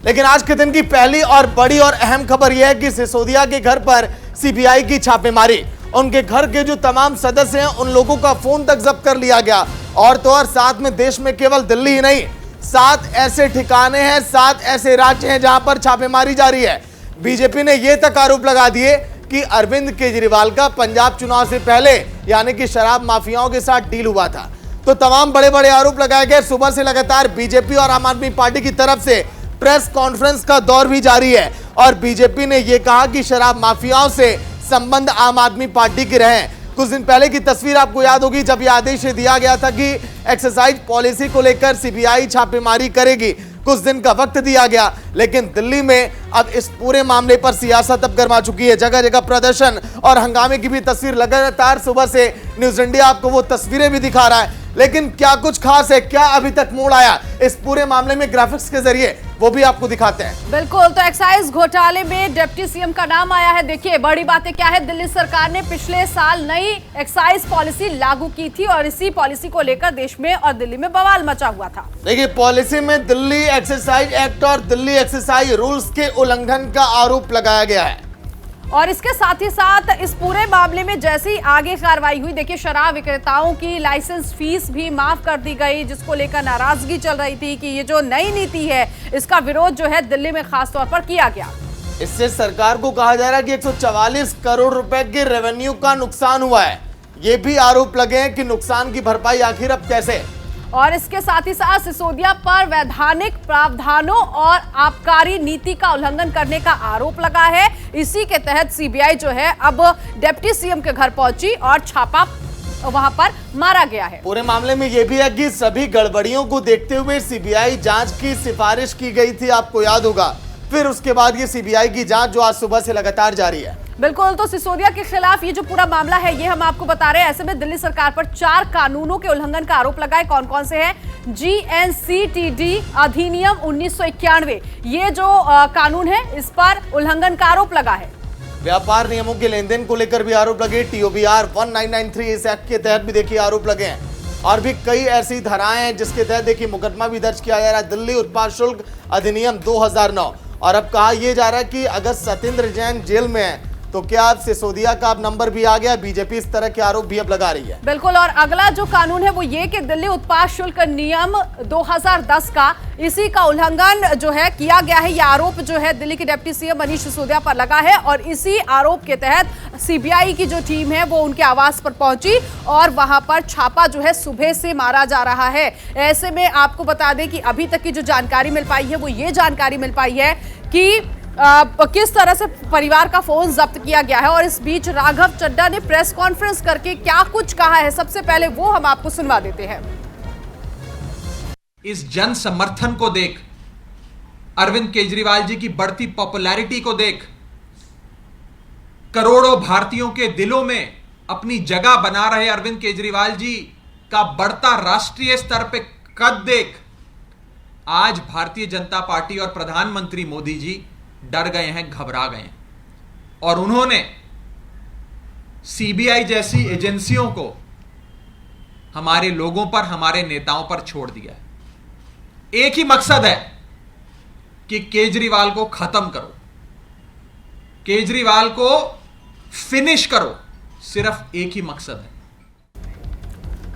लेकिन आज के दिन की पहली और बड़ी और अहम खबर यह है कि सिसोदिया के घर पर सीबीआई की छापेमारी। उनके घर के जो तमाम सदस्य हैं उन लोगों का फोन तक जब्त कर लिया गया। और तो और साथ में देश में केवल दिल्ली ही नहीं, 7 ऐसे ठिकाने हैं, 7 ऐसे राज्य हैं जहां पर छापेमारी जारी है। बीजेपी ने यह तक आरोप लगा दिए कि अरविंद केजरीवाल का पंजाब चुनाव से पहले यानी कि शराब माफियाओं के साथ डील हुआ था। तो तमाम बड़े बड़े आरोप लगाए गए। सुबह से लगातार बीजेपी और आम आदमी पार्टी की तरफ से प्रेस कॉन्फ्रेंस का दौर भी जारी है और बीजेपी ने यह कहा कि शराब माफियाओं से संबंध आम आदमी पार्टी के रहे। कुछ दिन पहले की तस्वीर आपको याद होगी जब यह आदेश दिया गया था कि एक्सरसाइज पॉलिसी को लेकर सीबीआई छापेमारी करेगी। कुछ दिन का वक्त दिया गया, लेकिन दिल्ली में अब इस पूरे मामले पर सियासत अब गर्मा चुकी है। जगह जगह प्रदर्शन और हंगामे की भी तस्वीर लगातार सुबह से न्यूज इंडिया आपको वो तस्वीरें भी दिखा रहा है। लेकिन क्या कुछ खास है, क्या अभी तक मोड़ आया इस पूरे मामले में ग्राफिक्स के जरिए, वो भी आपको दिखाते हैं। बिल्कुल, तो एक्साइज घोटाले में डिप्टी सीएम का नाम आया है। देखिए बड़ी बातें क्या है, दिल्ली सरकार ने पिछले साल नई एक्साइज पॉलिसी लागू की थी और इसी पॉलिसी को लेकर देश में और दिल्ली में बवाल मचा हुआ था। देखिए पॉलिसी में दिल्ली एक्साइज एक्ट और दिल्ली एक्साइज रूल्स के उल्लंघन का आरोप लगाया गया है। और इसके साथ ही साथ इस पूरे मामले में जैसी आगे कार्रवाई हुई, देखिए शराब विक्रेताओं की लाइसेंस फीस भी माफ कर दी गई, जिसको लेकर नाराजगी चल रही थी कि ये जो नई नीति है इसका विरोध जो है दिल्ली में खास तौर पर किया गया। इससे सरकार को कहा जा रहा है कि 144 करोड़ रुपए के रेवेन्यू का नुकसान हुआ है। ये भी आरोप लगे हैं कि नुकसान की भरपाई आखिर अब कैसे। और इसके साथ ही साथ सिसोदिया पर वैधानिक प्रावधानों और आबकारी नीति का उल्लंघन करने का आरोप लगा है। इसी के तहत सीबीआई जो है अब डिप्टी सीएम के घर पहुंची और छापा वहां पर मारा गया है। पूरे मामले में यह भी है कि सभी गड़बड़ियों को देखते हुए सीबीआई जांच की सिफारिश की गई थी, आपको याद होगा। फिर उसके बाद ये सीबीआई की जांच जो आज सुबह से लगातार जारी है। बिल्कुल, तो सिसोदिया के खिलाफ ये जो पूरा मामला है ये हम आपको बता रहे हैं। ऐसे में दिल्ली सरकार पर 4 कानूनों के उल्लंघन का आरोप लगा है। कौन कौन से हैं? GNCTD अधिनियम 1991, ये जो कानून है इस पर उल्लंघन का आरोप लगा है। व्यापार नियमों के लेन देन को लेकर भी आरोप लगे। TOBR 1993 इस एक्ट के तहत भी देखिए आरोप लगे हैं। और भी कई ऐसी धाराएं हैं जिसके तहत देखिए मुकदमा भी दर्ज किया जा रहा है। दिल्ली उत्पाद शुल्क अधिनियम 2009। और अब कहा यह जा रहा है कि अगर सत्येंद्र जैन जेल में है तो क्या अब सिसोदिया का अब नंबर भी आ गया। बीजेपी इस तरह के आरोप भी अब लगा रही है। बिल्कुल, और अगला जो कानून है वो ये कि दिल्ली उत्पाद शुल्क नियम 2010 का, इसी का उल्लंघन जो है किया गया है। ये आरोप जो है दिल्ली के डिप्टी सीएम मनीष सिसोदिया पर लगा है और इसी आरोप के तहत सीबीआई की जो टीम है वो उनके आवास पर पहुंची और वहां पर छापा जो है सुबह से मारा जा रहा है। ऐसे में आपको बता दें कि अभी तक की जो जानकारी मिल पाई है वो ये जानकारी मिल पाई है कि किस तरह से परिवार का फोन जब्त किया गया है। और इस बीच राघव चड्ढा ने प्रेस कॉन्फ्रेंस करके क्या कुछ कहा है, सबसे पहले वो हम आपको सुनवा देते हैं। इस जन समर्थन को देख, अरविंद केजरीवाल जी की बढ़ती पॉपुलैरिटी को देख, करोड़ों भारतीयों के दिलों में अपनी जगह बना रहे अरविंद केजरीवाल जी का बढ़ता राष्ट्रीय स्तर पे कद देख, आज भारतीय जनता पार्टी और प्रधानमंत्री मोदी जी डर गए हैं, घबरा गए हैं और उन्होंने सीबीआई जैसी एजेंसियों को हमारे लोगों पर, हमारे नेताओं पर छोड़ दिया है। एक ही मकसद है कि केजरीवाल को खत्म करो, केजरीवाल को फिनिश करो, सिर्फ एक ही मकसद है।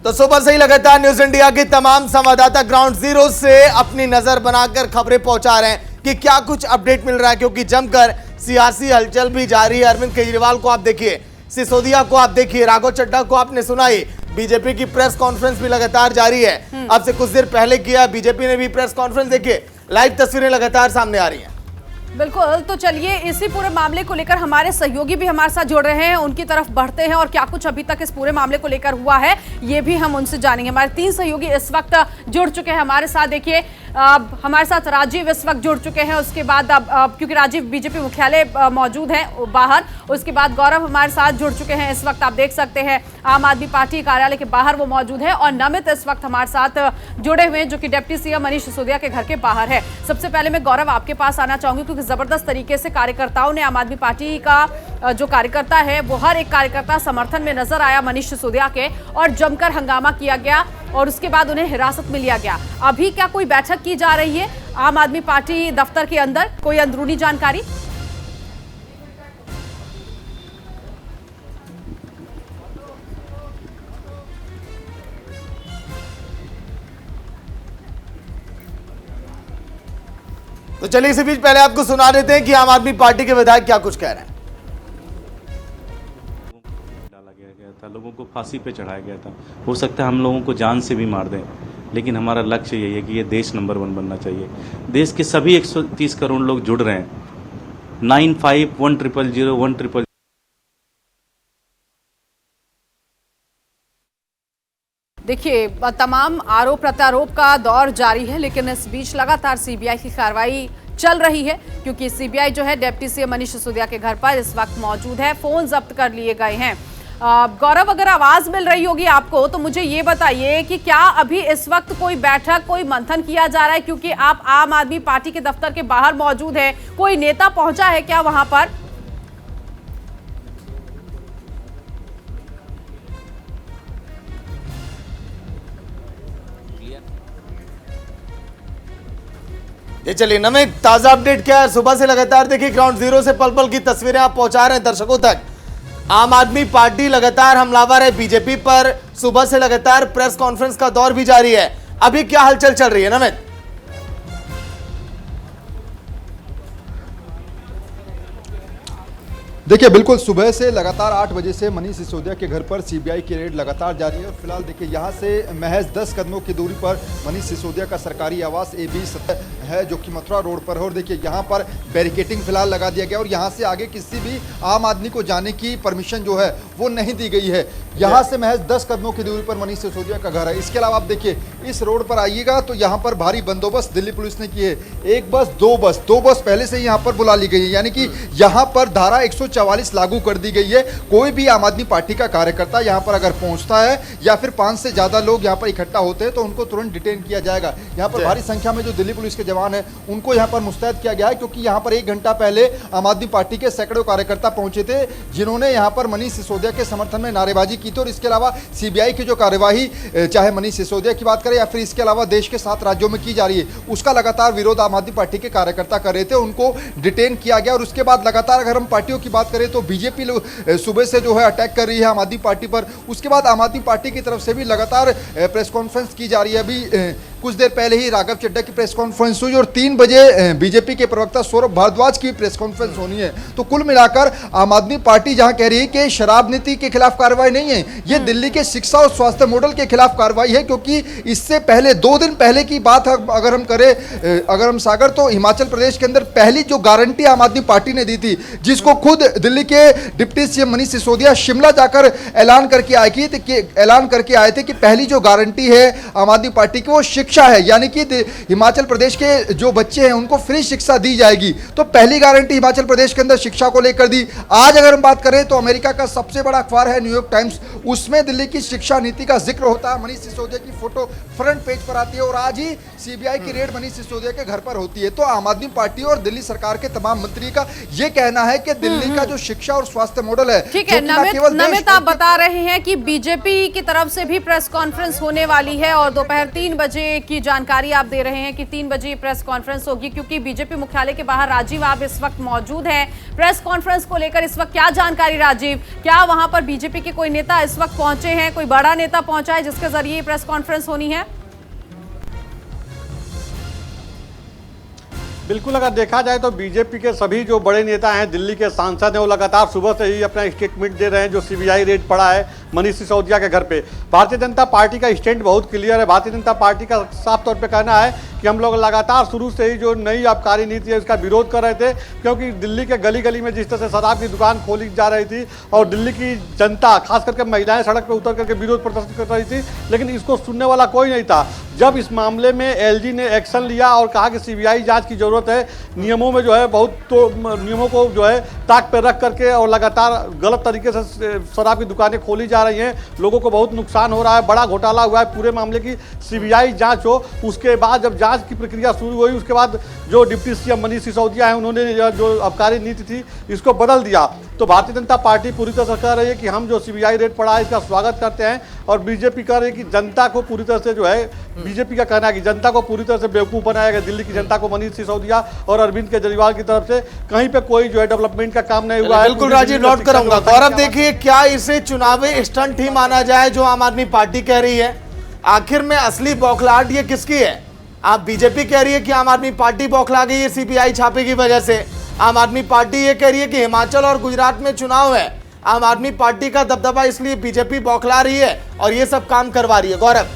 तो सुबह से ही लगातार न्यूज इंडिया के तमाम संवाददाता ग्राउंड जीरो से अपनी नजर बनाकर खबरें पहुंचा रहे हैं कि क्या कुछ अपडेट मिल रहा है, क्योंकि जमकर सियासी हलचल भी जारी है। अरविंद केजरीवाल को आप देखिए, सिसोदिया को आप देखिए, राघव चड्ढा को आपने सुनाई, बीजेपी की प्रेस कॉन्फ्रेंस भी लगातार जारी है। अब से कुछ देर पहले किया बीजेपी ने भी प्रेस कॉन्फ्रेंस, देखिए लाइव तस्वीरें लगातार सामने आ रही हैं। बिल्कुल, तो चलिए इसी पूरे मामले को लेकर हमारे सहयोगी भी हमारे साथ जुड़ रहे हैं, उनकी तरफ बढ़ते हैं और क्या कुछ अभी तक इस पूरे मामले को लेकर हुआ है ये भी हम उनसे जानेंगे। हमारे 3 सहयोगी इस वक्त जुड़ चुके हैं हमारे साथ। देखिए हमारे साथ राजीव इस वक्त जुड़ चुके हैं, उसके बाद क्योंकि राजीव बीजेपी मुख्यालय मौजूद है बाहर, उसके बाद गौरव हमारे साथ जुड़ चुके हैं। इस वक्त आप देख सकते हैं आम आदमी पार्टी कार्यालय के बाहर वो मौजूद है और नमित इस वक्त हमारे साथ जुड़े हुए हैं जो कि डिप्टी सीएम मनीष सिसोदिया के घर के बाहर है। सबसे पहले मैं गौरव आपके पास आना चाहूंगी क्योंकि जबरदस्त तरीके से कार्यकर्ताओं ने, आम आदमी पार्टी का जो कार्यकर्ता है वो हर एक कार्यकर्ता समर्थन में नजर आया मनीष सिसोदिया के और जमकर हंगामा किया गया और उसके बाद उन्हें हिरासत में लिया गया। अभी क्या कोई बैठक की जा रही है? आम आदमी पार्टी दफ्तर के अंदर? कोई अंदरूनी जानकारी? तो चलिए इसी बीच पहले आपको सुना देते हैं कि आम आदमी पार्टी के विधायक क्या कुछ कह रहे हैं। डाला गया था, लोगों को फांसी पे चढ़ाया गया था। हो सकता है हम लोगों को जान से भी मार दें, लेकिन हमारा लक्ष्य यही है कि ये देश नंबर 1 बनना चाहिए। देश के सभी 130 करोड़ लोग जुड़ रहे हैं। 95100100 देखिए, तमाम आरोप प्रत्यारोप का दौर जारी है, लेकिन इस बीच लगातार सीबीआई की कार्रवाई चल रही है, क्योंकि सीबीआई जो है डिप्टी सीएम मनीष सिसोदिया के घर पर इस वक्त मौजूद है। फोन जब्त कर लिए गए हैं। गौरव, अगर आवाज मिल रही होगी आपको तो मुझे ये बताइए कि क्या अभी इस वक्त कोई बैठक, कोई मंथन किया जा रहा है? क्योंकि आप आम आदमी पार्टी के दफ्तर के बाहर मौजूद है, कोई नेता पहुंचा है क्या वहां पर? ये चलिए नमित, ताजा अपडेट क्या है? सुबह से लगातार देखिए ग्राउंड जीरो से पल पल की तस्वीरें आप पहुंचा रहे हैं दर्शकों तक। आम आदमी पार्टी लगातार हमलावर है बीजेपी पर। सुबह से लगातार प्रेस कॉन्फ्रेंस का दौर भी जारी है। अभी क्या हलचल चल रही है नमित? देखिए, बिल्कुल सुबह से लगातार 8 बजे से मनीष सिसोदिया के घर पर सीबीआई की रेड लगातार जारी है। और फिलहाल देखिए यहाँ से महज 10 कदमों की दूरी पर मनीष सिसोदिया का सरकारी आवास AB है, जो कि मथुरा रोड पर है। और देखिए यहाँ पर बैरिकेटिंग फिलहाल लगा दिया गया और यहाँ से आगे किसी भी आम आदमी को जाने की परमिशन जो है वो नहीं दी गई है। यहाँ से महज 10 कदमों की दूरी पर मनीष सिसोदिया का घर है। इसके अलावा आप देखिए इस रोड पर आइएगा तो यहाँ पर भारी बंदोबस्त दिल्ली पुलिस ने की है। एक बस, दो बस पहले से ही यहाँ पर बुला ली गई है, यानी कि यहाँ पर धारा 144 लागू कर दी गई है। कोई भी आम आदमी पार्टी का कार्यकर्ता यहाँ पर अगर पहुंचता है या फिर 5 से ज्यादा लोग यहाँ पर इकट्ठा होते हैं तो उनको तुरंत डिटेन किया जाएगा। यहाँ पर भारी संख्या में जो दिल्ली पुलिस के जवान हैं उनको यहाँ पर मुस्तैद किया गया है, क्योंकि यहाँ पर 1 घंटा पहले आम आदमी पार्टी के सैकड़ों कार्यकर्ता पहुंचे थे, जिन्होंने यहाँ पर मनीष सिसोदिया के समर्थन में नारेबाजी की थी। और इसके अलावा सीबीआई की जो कार्यवाही, चाहे मनीष सिसोदिया की बात करें या फिर इसके अलावा देश के 7 राज्यों में की जा रही है, उसका लगातार विरोध आम आदमी पार्टी के कार्यकर्ता कर रहे थे, उनको डिटेन किया गया। और उसके बाद लगातार अगर हम पार्टियों की बात करें तो बीजेपी सुबह से जो है अटैक कर रही है आम आदमी पार्टी पर। उसके बाद आम आदमी पार्टी की तरफ से भी लगातार प्रेस कॉन्फ्रेंस की जा रही है। अभी कुछ देर पहले ही राघव चड्ढा की प्रेस कॉन्फ्रेंस हुई और 3 बजे बीजेपी के प्रवक्ता सौरभ भारद्वाज की प्रेस कॉन्फ्रेंस होनी है। तो कुल मिलाकर आम आदमी पार्टी जहां कह रही है कि शराब नीति के खिलाफ कार्रवाई नहीं है, ये दिल्ली के शिक्षा और स्वास्थ्य मॉडल के खिलाफ कार्रवाई है। क्योंकि इससे पहले 2 दिन पहले की बात अगर हम करें, अगर हम सागर, तो हिमाचल प्रदेश के अंदर पहली जो गारंटी आम आदमी पार्टी ने दी थी, जिसको खुद दिल्ली के डिप्टी सीएम मनीष सिसोदिया शिमला जाकर ऐलान करके आए थे कि पहली जो गारंटी है आम आदमी पार्टी की वो शिक्षा है, यानी कि हिमाचल प्रदेश के जो बच्चे हैं उनको फ्री शिक्षा दी जाएगी। तो पहली गारंटी हिमाचल प्रदेश के अंदर शिक्षा को लेकर दी। आज अगर हम बात करें तो अमेरिका का सबसे बड़ा अखबार है न्यूयॉर्क टाइम्स, उसमें दिल्ली की शिक्षा नीति का जिक्र होता है। मनीष सिसोदिया की फोटो फ्रंट पेज पर आती है और आज ही सीबीआई की रेड मनीष सिसोदिया के घर पर होती है। तो आम आदमी पार्टी और दिल्ली सरकार के तमाम मंत्री का यह कहना है कि दिल्ली का जो शिक्षा और स्वास्थ्य मॉडल है, ठीक है नमित, आप बता रहे हैं कि बीजेपी की तरफ से भी प्रेस कॉन्फ्रेंस होने वाली है और दोपहर 3 बजे की जानकारी आप दे रहे हैं कि 3 बजे प्रेस कॉन्फ्रेंस होगी, क्योंकि बीजेपी मुख्यालय के बाहर राजीव आप इस वक्त मौजूद हैं। प्रेस कॉन्फ्रेंस को लेकर इस वक्त क्या जानकारी राजीव? क्या वहां पर बीजेपी के कोई नेता इस वक्त पहुंचे हैं, कोई बड़ा नेता पहुंचा है जिसके जरिए प्रेस कॉन्फ्रेंस होनी है? बिल्कुल, अगर देखा जाए तो बीजेपी के सभी जो बड़े नेता हैं, दिल्ली के सांसद हैं, वो लगातार सुबह से ही अपना स्टेटमेंट दे रहे हैं। जो सीबीआई रेड पड़ा है मनीष सिसोदिया के घर पे, भारतीय जनता पार्टी का स्टैंड बहुत क्लियर है। भारतीय जनता पार्टी का साफ तौर पे कहना है कि हम लोग लगातार शुरू से ही जो नई आबकारी नीति है उसका विरोध कर रहे थे, क्योंकि दिल्ली के गली गली में जिस तरह से शराब की दुकान खोली जा रही थी और दिल्ली की जनता, खास करके महिलाएं सड़क पर उतर करके विरोध प्रदर्शन कर रही थी, लेकिन इसको सुनने वाला कोई नहीं था। जब इस मामले में एलजी ने एक्शन लिया और कहा कि सीबीआई जांच की जरूरत है, नियमों में जो है बहुत तो नियमों को जो है ताक पर रख करके और लगातार गलत तरीके से शराब की दुकानें खोली जा रही हैं, लोगों को बहुत नुकसान हो रहा है, बड़ा घोटाला हुआ है, पूरे मामले की सीबीआई जांच हो। उसके बाद जब जांच की प्रक्रिया शुरू हुई, उसके बाद जो डिप्टी सीएम मनीष सिसोदिया है उन्होंने जो आबकारी नीति थी इसको बदल दिया। तो भारतीय जनता पार्टी पूरी तरह से कह रही है कि हम जो सीबीआई रेड पड़ा है इसका स्वागत करते हैं, और बीजेपी कह रही है कि जनता को पूरी तरह से जो है, बीजेपी का कहना है कि जनता को पूरी तरह से बेवकूफ बनाया गया। दिल्ली की जनता को मनीष सिसोदिया और अरविंद केजरीवाल की तरफ से कहीं पे कोई जो है डेवलपमेंट का काम नहीं हुआ है। बिल्कुल राजीव, नोट करूंगा। गौरव, देखिए, क्या इसे चुनावी स्टंट ही माना जाए जो आम आदमी पार्टी कह रही है? आखिर में असली बौखलाहट ये किसकी है? आप बीजेपी कह रही है कि आम आदमी पार्टी बौखला गई है सीबीआई छापे की वजह से। आम आदमी पार्टी ये कह रही है कि हिमाचल और गुजरात में चुनाव है, आम आदमी पार्टी का दबदबा, इसलिए बीजेपी बौखला रही है और ये सब काम करवा रही है। गौरव,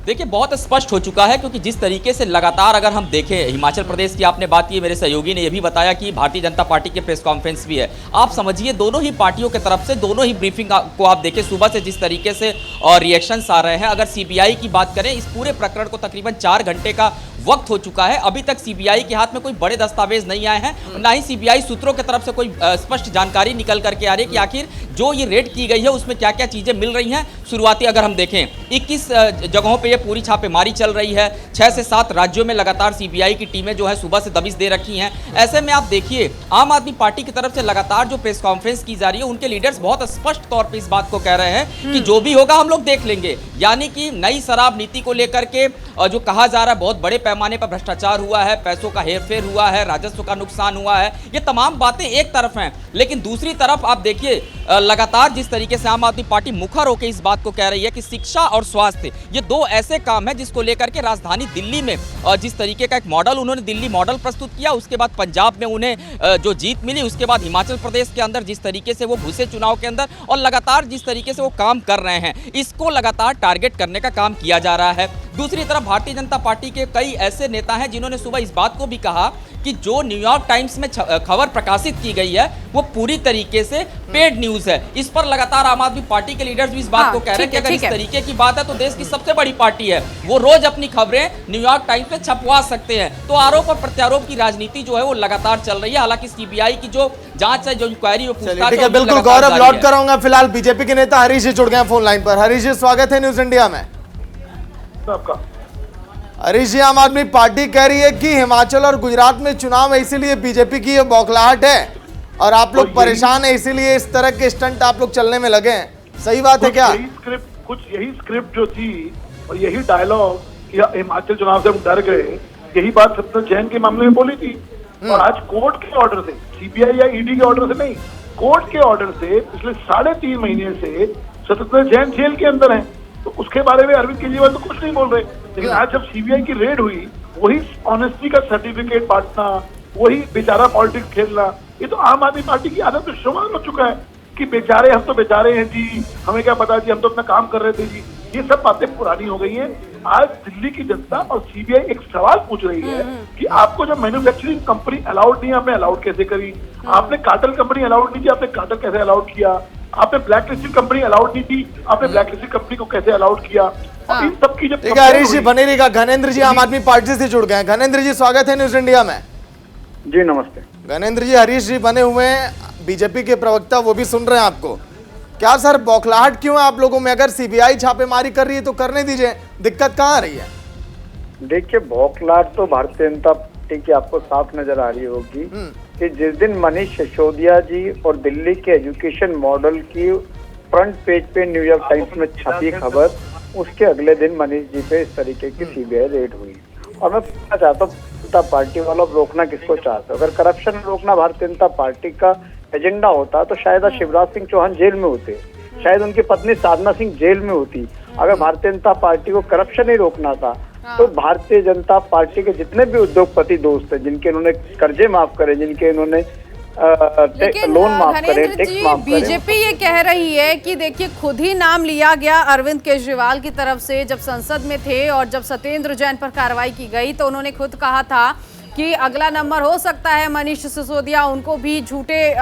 देखिए बहुत स्पष्ट हो चुका है, क्योंकि जिस तरीके से लगातार अगर हम देखें, हिमाचल प्रदेश की आपने बात की, मेरे सहयोगी ने यह भी बताया कि भारतीय जनता पार्टी के प्रेस कॉन्फ्रेंस भी है। आप समझिए दोनों ही पार्टियों के तरफ से दोनों ही ब्रीफिंग को आप देखें, सुबह से जिस तरीके से रिएक्शंस आ रहे हैं। अगर सीबीआई की बात करें, इस पूरे प्रकरण को तकरीबन 4 घंटे का वक्त हो चुका है, अभी तक सीबीआई के हाथ में कोई बड़े दस्तावेज नहीं आए हैं, ना ही सीबीआई सूत्रों की तरफ से कोई स्पष्ट जानकारी निकल करके आ रही है कि आखिर जो ये रेड की गई है उसमें क्या क्या चीजें मिल रही हैं। शुरुआती अगर हम देखें 21 जगहों पे ये पूरी छापेमारी चल रही है, 6 से 7 राज्यों में लगातार सीबीआई की टीमें जो है सुबह से दबिश दे रखी हैं। ऐसे में आप देखिए आम आदमी पार्टी की तरफ से लगातार जो प्रेस कॉन्फ्रेंस की जा रही है, उनके लीडर्स बहुत स्पष्ट तौर पर इस बात को कह रहे हैं कि जो भी होगा हम लोग देख लेंगे। यानी कि नई शराब नीति को लेकर के जो कहा जा रहा है बहुत बड़े पैमाने पर भ्रष्टाचार हुआ है, पैसों का हेरफेर हुआ है, राजस्व का नुकसान हुआ है, ये तमाम बातें एक तरफ हैं, लेकिन दूसरी तरफ आप देखिए लगातार जिस तरीके से आम आदमी पार्टी मुखर होकर इस बात को कह रही है कि शिक्षा और स्वास्थ्य ये 2 ऐसे काम हैं जिसको लेकर के राजधानी दिल्ली में जिस तरीके का एक मॉडल उन्होंने दिल्ली मॉडल प्रस्तुत किया, उसके बाद पंजाब में उन्हें जो जीत मिली, उसके बाद हिमाचल प्रदेश के अंदर जिस तरीके से वो घुसे चुनाव के अंदर और लगातार जिस तरीके से वो काम कर रहे हैं, इसको लगातार टारगेट करने का काम किया जा रहा है। दूसरी तरफ भारतीय जनता पार्टी के कई ऐसे नेता हैं जिन्होंने सुबह इस बात को भी कहा कि जो न्यूयॉर्क टाइम्स में खबर प्रकाशित की गई है वो पूरी तरीके से पेड न्यूज है। इस पर लगातार आम आदमी पार्टी के लीडर्स भी इस बात को कह रहे हैं कि अगर इस तरीके की बात है तो देश की सबसे बड़ी पार्टी है, वो रोज अपनी खबरें न्यूयॉर्क टाइम्स में छपवा सकते हैं। तो आरोप और प्रत्यारोप की राजनीति जो है वो लगातार चल रही है। हालांकि सीबीआई की जो जांच है, जो इंक्वायरी, बिल्कुल गौरव, लौट कर आऊंगा। फिलहाल बीजेपी के नेता हरीश जी जुड़ गए फोन लाइन पर। हरीश जी, स्वागत है न्यूज इंडिया में आपका। हरीश जी, आम आदमी पार्टी कह रही है कि हिमाचल और गुजरात में चुनाव है, इसीलिए बीजेपी की ये बौखलाहट है और आप लोग परेशान है, इसीलिए इस तरह के स्टंट आप लोग चलने में लगे हैं। सही बात है क्या? कुछ यही स्क्रिप्ट जो थी और यही डायलॉग कि हिमाचल चुनाव से हम डर गए, यही बात सत्येंद्र जैन के मामले में बोली थी। और आज कोर्ट के ऑर्डर से, सीबीआई या ईडी के ऑर्डर से नहीं, कोर्ट के ऑर्डर से पिछले 3.5 महीने से सत्येंद्र जैन जेल के अंदर हैं। तो उसके बारे में अरविंद केजरीवाल तो कुछ नहीं बोल रहे, लेकिन आज जब सीबीआई की रेड हुई, वही ऑनेस्टी का सर्टिफिकेट बांटना, वही बेचारा पॉलिटिक्स खेलना, ये तो आम आदमी पार्टी की आदत में शुमार हो चुका है कि बेचारे, हम तो बेचारे हैं जी, हमें क्या पता जी, हम तो अपना काम कर रहे थे जी। ये सब बातें पुरानी हो गई हैं। आज दिल्ली की जनता और सीबीआई एक सवाल पूछ रही है कि आपको जब मैन्युफैक्चरिंग कंपनी अलाउड नहीं, आपने अलाउड कैसे करी? आपने कार्टेल कंपनी अलाउड नहीं थी, आपने कार्टेल कैसे अलाउड किया? आपने ब्लैक लिस्टेड कंपनी अलाउड नहीं थी, आपने ब्लैक लिस्टेड कंपनी को कैसे अलाउड किया? इन सब की जब हरीश जी बने रहेगा। घनेंद्र जी आम आदमी पार्टी से जुड़ गए हैं। घनेंद्र जी, स्वागत है न्यूज इंडिया में जी। नमस्ते घनेंद्र जी। हरीश जी बने हुए हैं बीजेपी के प्रवक्ता, वो भी सुन रहे हैं आपको। क्या सर बौखलाहट क्यों है आप लोगों में? अगर सीबीआई छापेमारी कर रही है तो करने दीजिए, दिक्कत कहाँ आ रही है? देखिए, बौखलाहट तो भारतीय जनता पार्टी की आपको साफ नजर आ रही होगी कि जिस दिन मनीष सिसोदिया जी और दिल्ली के एजुकेशन मॉडल की फ्रंट पेज पे न्यूयॉर्क टाइम्स में छपी खबर, उसके अगले दिन मनीष जी पे इस तरीके की सीबीआई रेड हुई। और मैं पूछना चाहता हूँ, जनता पार्टी वालों रोकना किसको चाहते हो? अगर करप्शन रोकना भारतीय जनता पार्टी का एजेंडा होता तो शायद शिवराज सिंह चौहान जेल में होते, शायद उनकी पत्नी साधना सिंह जेल में होती। अगर भारतीय जनता पार्टी को करप्शन ही रोकना था तो भारतीय जनता पार्टी के जितने भी उद्योगपति दोस्त हैं, जिनके इन्होंने कर्जे माफ करे, जिनके इन्होंने लोन माफ करे, टैक्स माफ करे, बीजेपी ये कह रही है कि देखिए खुद ही नाम लिया गया अरविंद केजरीवाल की तरफ से जब संसद में थे और जब सत्येंद्र जैन पर कार्रवाई की गई तो उन्होंने खुद कहा था कि अगला नंबर हो सकता है मनीष सिसोदिया, उनको भी झूठे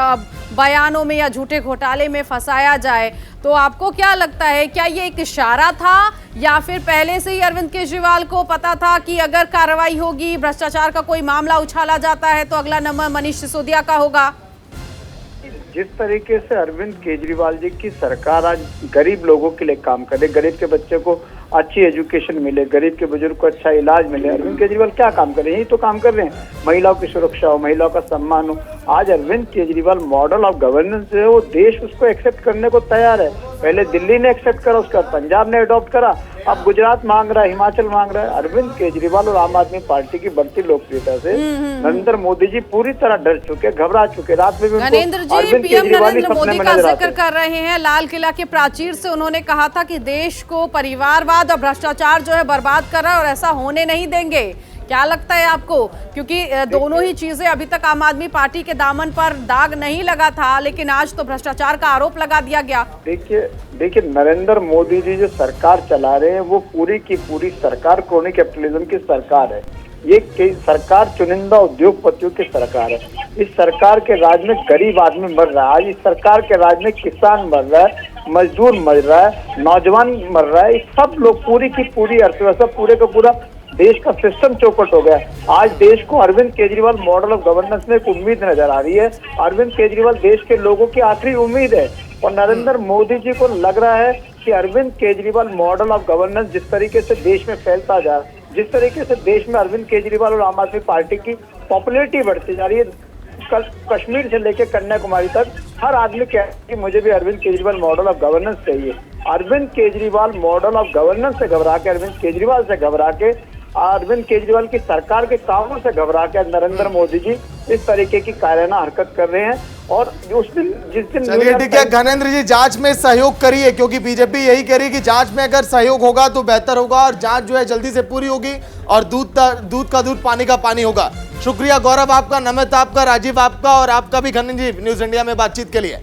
बयानों में या झूठे घोटाले में फंसाया जाए। तो आपको क्या लगता है, क्या ये एक इशारा था या फिर पहले से ही अरविंद केजरीवाल को पता था कि अगर कार्रवाई होगी, भ्रष्टाचार का कोई मामला उछाला जाता है तो अगला नंबर मनीष सिसोदिया का होगा? जिस तरीके से अरविंद केजरीवाल जी की सरकार आज गरीब लोगों के लिए काम करे, गरीब के बच्चे को अच्छी एजुकेशन मिले, गरीब के बुजुर्ग को अच्छा इलाज मिले। अरविंद केजरीवाल क्या काम कर रहे हैं? यही तो काम कर रहे हैं, महिलाओं की सुरक्षा हो, महिलाओं का सम्मान हो। आज Arvind Kejriwal model of governance जो है वो देश उसको एक्सेप्ट करने को तैयार है। पहले दिल्ली ने एक्सेप्ट करा, उसका पंजाब ने अडॉप्ट करा, अब गुजरात मांग रहा है, हिमाचल मांग रहा है। अरविंद केजरीवाल और आम आदमी पार्टी की बढ़ती लोकप्रियता से नरेंद्र मोदी जी पूरी तरह डर चुके, घबरा चुके। रात में भी गणेंद्र जी, पीएम नरेंद्र मोदी का जिक्र कर रहे हैं। लाल किला के प्राचीर से उन्होंने कहा था कि देश को परिवारवाद और भ्रष्टाचार जो है बर्बाद कर रहा है और ऐसा होने नहीं देंगे। क्या लगता है आपको? क्योंकि दोनों ही चीजें अभी तक आम आदमी पार्टी के दामन पर दाग नहीं लगा था, लेकिन आज तो भ्रष्टाचार का आरोप लगा दिया गया। देखिए नरेंद्र मोदी जी जो सरकार चला रहे हैं वो पूरी की पूरी सरकार क्रोनी कैपिटलिज्म की सरकार है। ये सरकार चुनिंदा उद्योगपतियों की सरकार है। इस सरकार के राज में गरीब आदमी मर रहा है। आज इस सरकार के राज में किसान मर रहा है, मजदूर मर रहा है, नौजवान मर रहा है। सब लोग, पूरी की पूरी अर्थव्यवस्था, पूरे का पूरा देश का सिस्टम चौपट हो गया। आज देश को Arvind Kejriwal model of governance में एक उम्मीद नजर आ रही है। अरविंद केजरीवाल देश के लोगों की आखिरी उम्मीद है और नरेंद्र मोदी जी को लग रहा है कि Arvind Kejriwal model of governance जिस तरीके से देश में फैलता जा रहा है, जिस तरीके से देश में अरविंद केजरीवाल और आम आदमी पार्टी की पॉपुलैरिटी बढ़ती जा रही है, कश्मीर से लेकर कन्याकुमारी तक हर आदमी कह रहा है कि मुझे भी Arvind Kejriwal model of governance चाहिए। Arvind Kejriwal model of governance से घबरा के, अरविंद केजरीवाल से घबरा के, अरविंद केजरीवाल की सरकार के कामों से घबरा के नरेंद्र मोदी जी इस तरीके की कायराना हरकत कर रहे हैं। और उस दिन जिस दिन चलिए ठीक है गणेंद्र जी, जांच में सहयोग करिए, क्योंकि बीजेपी यही कह रही है कि जांच में अगर सहयोग होगा तो बेहतर होगा और जांच जो है जल्दी से पूरी होगी और दूध का दूध पानी का पानी होगा। शुक्रिया गौरव आपका, नमित आपका, राजीव आपका और आपका भी गणेंद्र जी न्यूज इंडिया में बातचीत के लिए।